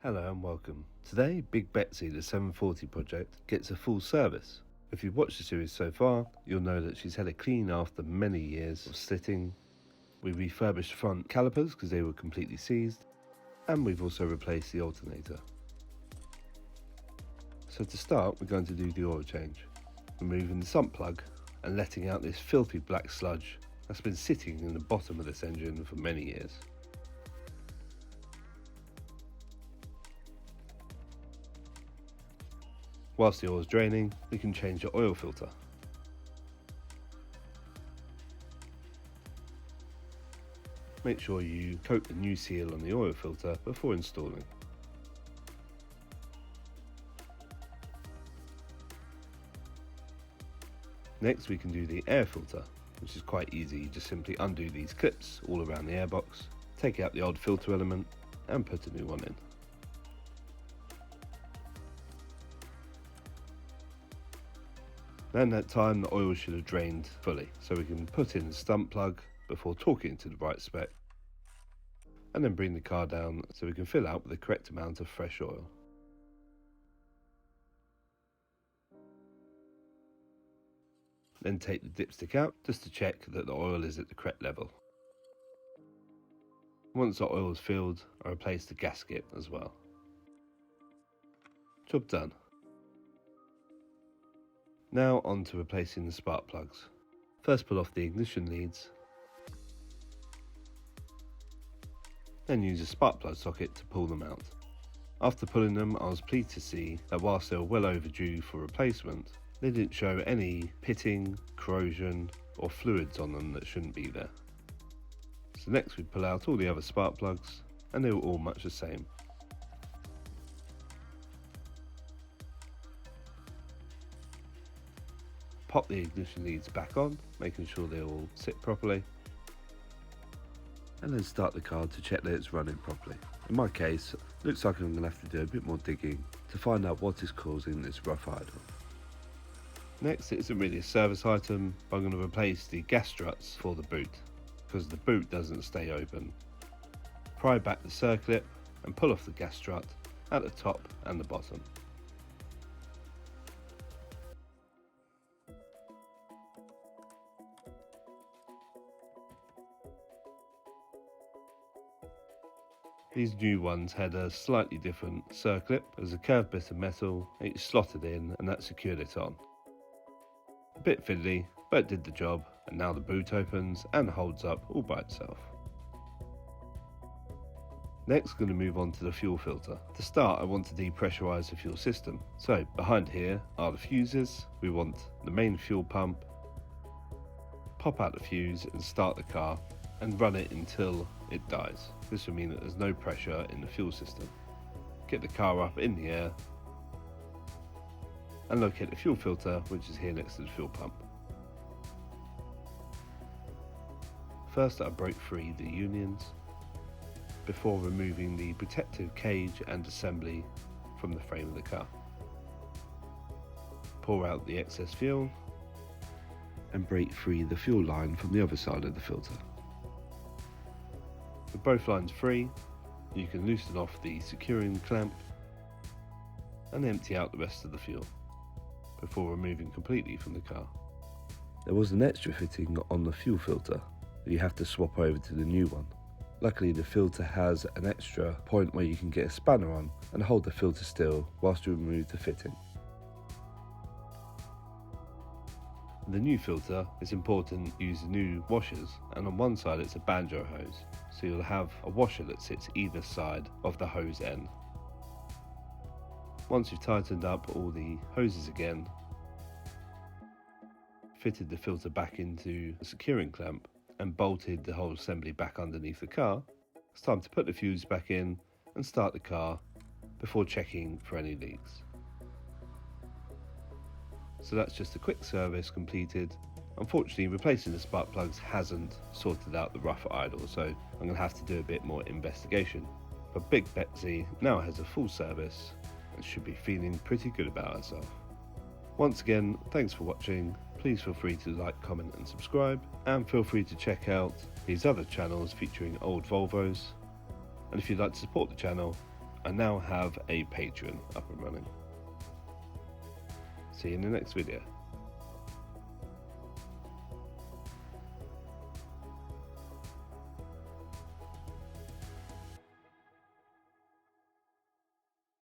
Hello and welcome. Today, Big Betsy the 740 project gets a full service. If you've watched the series so far, you'll know that she's had it clean after many years of sitting. We refurbished front calipers because they were completely seized, and we've also replaced the alternator. So to start, we're going to do the oil change, removing the sump plug and letting out this filthy black sludge that's been sitting in the bottom of this engine for many years. Whilst the oil is draining, we can change the oil filter. Make sure you coat the new seal on the oil filter before installing. Next we can do the air filter, which is quite easy. You just simply undo these clips all around the airbox, take out the old filter element and put a new one in. Then that time the oil should have drained fully, so we can put in the stump plug before torquing to the right spec, and then bring the car down so we can fill out with the correct amount of fresh oil. Then take the dipstick out just to check that the oil is at the correct level. Once the oil is filled, I replace the gasket as well. Job done. Now on to replacing the spark plugs. First pull off the ignition leads, then use a spark plug socket to pull them out. After pulling them, I was pleased to see that whilst they were well overdue for replacement, they didn't show any pitting, corrosion or fluids on them that shouldn't be there. So next we pull out all the other spark plugs, and they were all much the same. Pop the ignition leads back on, making sure they all sit properly, and then start the car to check that it's running properly. In my case, it looks like I'm going to have to do a bit more digging to find out what is causing this rough idle. Next, it isn't really a service item, but I'm going to replace the gas struts for the boot, because the boot doesn't stay open. Pry back the circlip and pull off the gas strut at the top and the bottom. These new ones had a slightly different circlip. There's a curved bit of metal, it slotted in and that secured it on. A bit fiddly, but it did the job, and now the boot opens and holds up all by itself. Next, going to move on to the fuel filter. To start, I want to depressurise the fuel system. So behind here are the fuses. We want the main fuel pump, pop out the fuse and start the car and run it until it dies. This will mean that there's no pressure in the fuel system. Get the car up in the air and locate the fuel filter, which is here next to the fuel pump. First, I break free the unions before removing the protective cage and assembly from the frame of the car. Pour out the excess fuel and break free the fuel line from the other side of the filter. With both lines free, you can loosen off the securing clamp and empty out the rest of the fuel before removing completely from the car. There was an extra fitting on the fuel filter that you have to swap over to the new one. Luckily, the filter has an extra point where you can get a spanner on and hold the filter still whilst you remove the fitting. The new filter, it's important to use the new washers, and on one side it's a banjo hose, so you'll have a washer that sits either side of the hose end. Once you've tightened up all the hoses again, fitted the filter back into the securing clamp and bolted the whole assembly back underneath the car, it's time to put the fuse back in and start the car before checking for any leaks. So that's just a quick service completed. Unfortunately, replacing the spark plugs hasn't sorted out the rough idle, so I'm going to have to do a bit more investigation. But Big Betsy now has a full service and should be feeling pretty good about herself. Once again, thanks for watching. Please feel free to like, comment and subscribe, and feel free to check out these other channels featuring old Volvos. And if you'd like to support the channel, I now have a Patreon up and running. See you in the next video.